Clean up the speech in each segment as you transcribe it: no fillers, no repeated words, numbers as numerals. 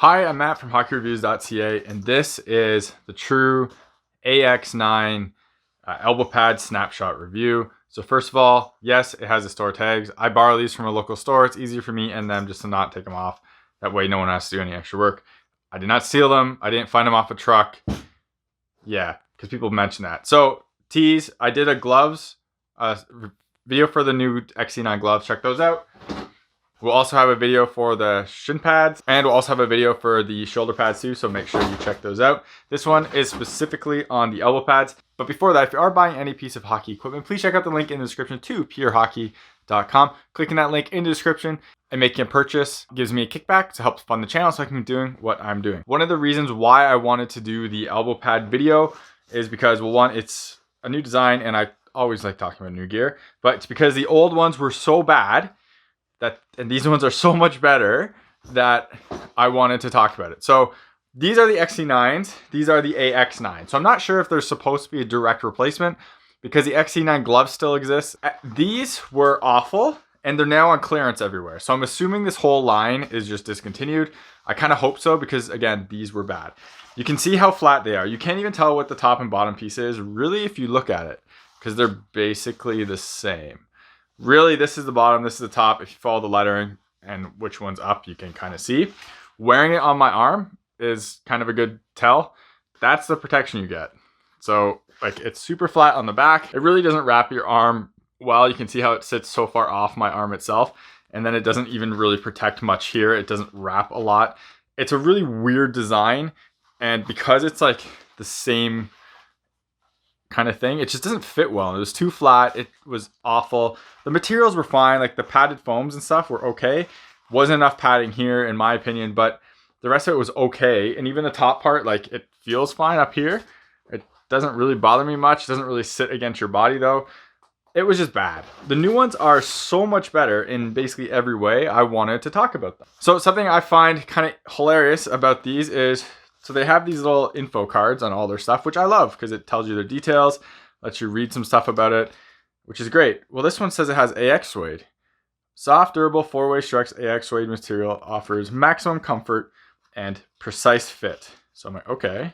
Hi, I'm Matt from HockeyReviews.ca, and this is the true AX9 elbow pad snapshot review. So first of all, yes, it has the store tags. I borrow these from a local store. It's easier for me and them just to not take them off. That way no one has to do any extra work. I did not steal them. I didn't find them off a truck. Yeah, because people mention that. So tees, I did a gloves video for the new XC9 gloves. Check those out. We'll also have a video for the shin pads, and we'll also have a video for the shoulder pads too, so make sure you check those out. This one is specifically on the elbow pads. But before that, if you are buying any piece of hockey equipment, please check out the link in the description to purehockey.com. Clicking that link in the description and making a purchase gives me a kickback to help fund the channel so I can be doing what I'm doing. One of the reasons why I wanted to do the elbow pad video is because, well, one, it's a new design, and I always like talking about new gear, but it's because the old ones were so bad and these ones are so much better that I wanted to talk about it. So these are the XC9s, these are the AX9. So I'm not sure if there's supposed to be a direct replacement because the XC9 gloves still exists. These were awful and they're now on clearance everywhere. So I'm assuming this whole line is just discontinued. I kind of hope so because, again, these were bad. You can see how flat they are. You can't even tell what the top and bottom piece is really if you look at it, because they're basically the same. Really, this is the bottom, this is the top. If you follow the lettering and which one's up, you can kind of see. Wearing it on my arm is kind of a good tell. That's the protection you get. So like, it's super flat on the back. It really doesn't wrap your arm well. You can see how it sits so far off my arm itself. And then it doesn't even really protect much here. It doesn't wrap a lot. It's a really weird design. And because it's like the same kind of thing, it just doesn't fit well. It was too flat. It was awful. The materials were fine, like the padded foams and stuff were okay. Wasn't enough padding here in my opinion, but the rest of it was okay. And even the top part, like, it feels fine up here. It doesn't really bother me much. It doesn't really sit against your body though. It was just bad. The new ones are so much better in basically every way. I wanted to talk about them. So something I find kind of hilarious about these is, so they have these little info cards on all their stuff, which I love because it tells you their details, lets you read some stuff about it, which is great. Well, this one says it has AX suede. Soft, durable, four-way Struts AX suede material offers maximum comfort and precise fit. So I'm like, okay,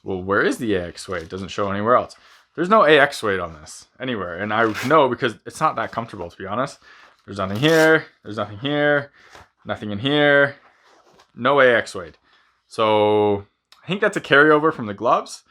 well, where is the AX suede? It doesn't show anywhere else. There's no AX suede on this anywhere. And I know because it's not that comfortable, to be honest. There's nothing here. There's nothing here. Nothing in here. No AX suede. So I think that's a carryover from the gloves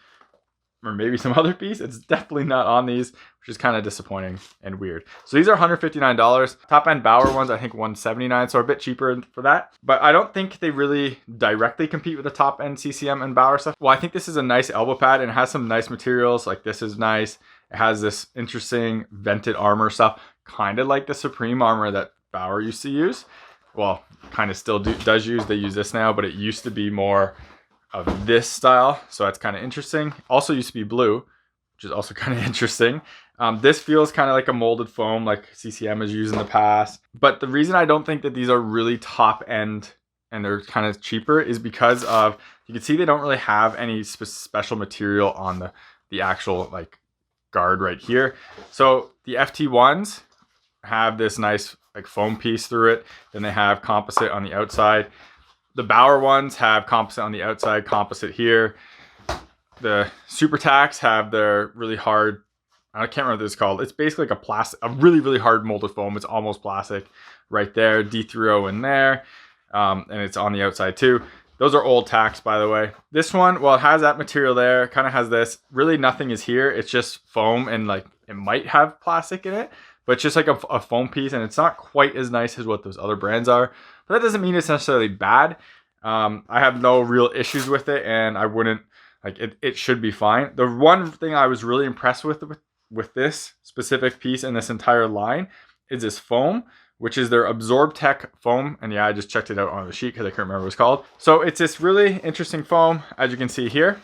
or maybe some other piece. It's definitely not on these, which is kind of disappointing and weird. So these are $159. Top end Bauer ones, I think $179, so a bit cheaper for that. But I don't think they really directly compete with the top end CCM and Bauer stuff. Well, I think this is a nice elbow pad and it has some nice materials. Like, this is nice. It has this interesting vented armor stuff, kind of like the Supreme armor that Bauer used to use. Well, kind of still does use. They use this now, but it used to be more of this style. So that's kind of interesting. Also used to be blue, which is also kind of interesting. This feels kind of like a molded foam like CCM has used in the past. But the reason I don't think that these are really top end and they're kind of cheaper is because of, you can see they don't really have any special material on the actual like guard right here. So the FT1s have this nice like foam piece through it. Then they have composite on the outside. The Bauer ones have composite on the outside, composite here. The Super Tacs have their really hard, I can't remember what this is called. It's basically like a really, really hard molded foam. It's almost plastic right there. D3O in there. And it's on the outside too. Those are old tacks, by the way. This one, well, it has that material there, kind of has this. Really nothing is here. It's just foam and like it might have plastic in it. But it's just like a foam piece, and it's not quite as nice as what those other brands are. But that doesn't mean it's necessarily bad. I have no real issues with it, and I wouldn't, like, it should be fine. The one thing I was really impressed with this specific piece and this entire line is this foam, which is their Absorb Tech foam. And yeah, I just checked it out on the sheet because I couldn't remember what it's called. So it's this really interesting foam, as you can see here.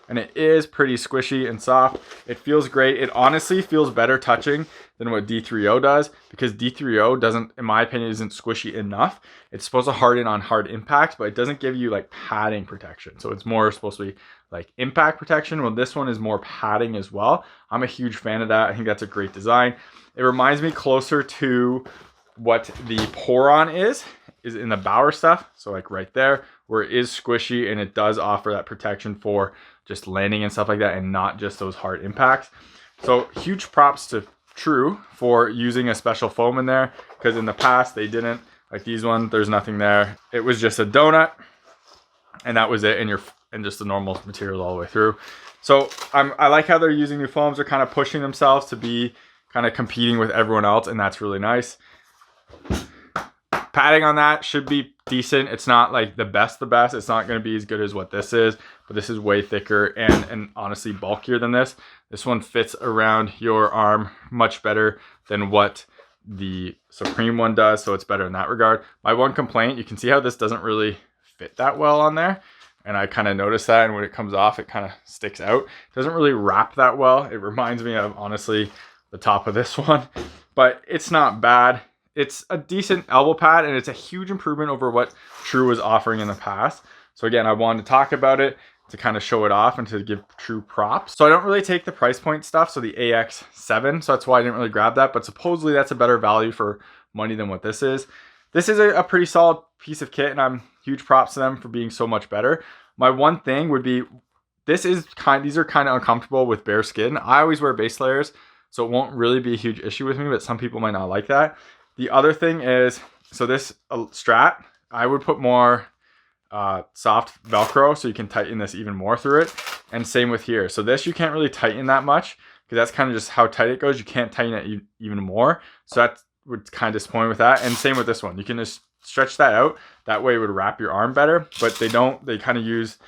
And it is pretty squishy and soft. It feels great. It honestly feels better touching than what D3O does, because D3O doesn't, in my opinion, isn't squishy enough. It's supposed to harden on hard impact, but it doesn't give you like padding protection. So it's more supposed to be like impact protection. Well, this one is more padding as well. I'm a huge fan of that. I think that's a great design. It reminds me closer to what the Poron is. is in the Bauer stuff. So like right there where it is squishy and it does offer that protection for just landing and stuff like that and not just those hard impacts. So huge props to True for using a special foam in there, because in the past they didn't. Like these ones, there's nothing there. It was just a donut and that was it, and just the normal materials all the way through. So I like how they're using new foams. They're kind of pushing themselves to be kind of competing with everyone else, and that's really nice. Padding on that should be decent. It's not like the best. It's not going to be as good as what this is, but this is way thicker and honestly bulkier than this. This one fits around your arm much better than what the Supreme one does, so it's better in that regard. My one complaint, you can see how this doesn't really fit that well on there, and I kind of noticed that, and when it comes off, it kind of sticks out. It doesn't really wrap that well. It reminds me of, honestly, the top of this one, but it's not bad. It's a decent elbow pad, and it's a huge improvement over what True was offering in the past. So again, I wanted to talk about it to kind of show it off and to give True props. So I don't really take the price point stuff, so the AX7, so that's why I didn't really grab that, but supposedly that's a better value for money than what this is. This is a pretty solid piece of kit, and I'm huge props to them for being so much better. My one thing would be, these are kind of uncomfortable with bare skin. I always wear base layers, so it won't really be a huge issue with me, but some people might not like that. The other thing is, so this strat, I would put more soft Velcro so you can tighten this even more through it. And same with here. So this you can't really tighten that much because that's kind of just how tight it goes. You can't tighten it even more. So that would kind of disappoint with that. And same with this one. You can just stretch that out. That way it would wrap your arm better, but they don't. They kind of use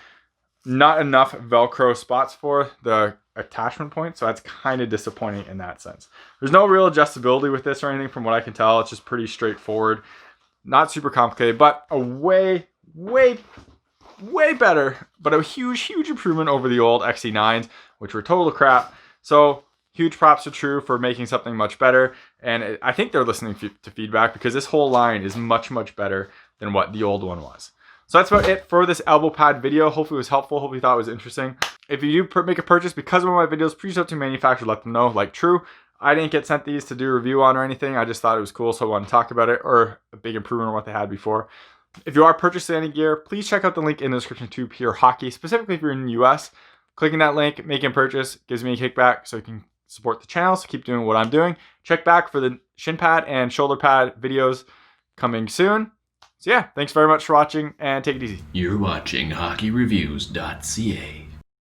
not enough Velcro spots for the attachment point, so that's kind of disappointing in that sense. There's no real adjustability with this or anything from what I can tell. It's just pretty straightforward, not super complicated, but a way better, but a huge improvement over the old XE9s, which were total crap. So huge props to True for making something much better, and I think they're listening to feedback, because this whole line is much better than what the old one was. So that's about it for this elbow pad video. Hopefully it was helpful. Hopefully you thought it was interesting. If you do make a purchase because of one of my videos, please reach out to manufacturer, let them know. Like True, I didn't get sent these to do a review on or anything. I just thought it was cool, so I wanted to talk about it, or a big improvement on what they had before. If you are purchasing any gear, please check out the link in the description to Pure Hockey, specifically if you're in the US. Clicking that link, making a purchase, gives me a kickback so you can support the channel, so keep doing what I'm doing. Check back for the shin pad and shoulder pad videos coming soon. So yeah, thanks very much for watching, and take it easy. You're watching HockeyReviews.ca.